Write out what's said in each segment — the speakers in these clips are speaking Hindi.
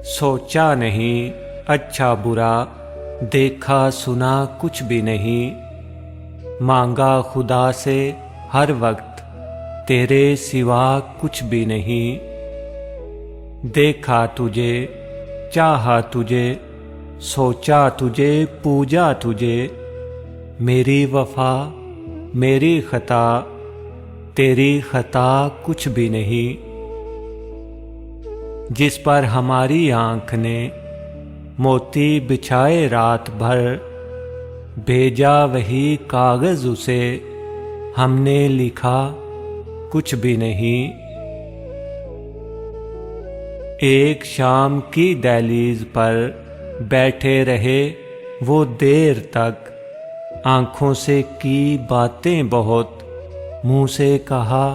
सोचा नहीं अच्छा बुरा, देखा सुना कुछ भी नहीं। मांगा खुदा से हर वक्त, तेरे सिवा कुछ भी नहीं। देखा तुझे, चाहा तुझे, सोचा तुझे, पूजा तुझे। मेरी वफा मेरी खता, तेरी खता कुछ भी नहीं। जिस पर हमारी आँख ने मोती बिछाए रात भर, भेजा वही कागज़ उसे, हमने लिखा कुछ भी नहीं। एक शाम की दहलीज पर बैठे रहे वो देर तक, आँखों से की बातें बहुत, मुँह से कहा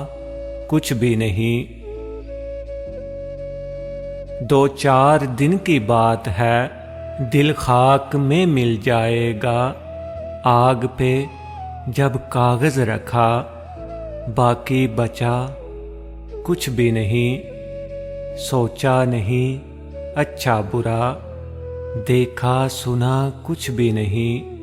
कुछ भी नहीं। 2-4 दिन की बात है, दिल खाक में मिल जाएगा। आग पे जब कागज़ रखा, बाकी बचा कुछ भी नहीं। सोचा नहीं अच्छा बुरा, देखा सुना कुछ भी नहीं।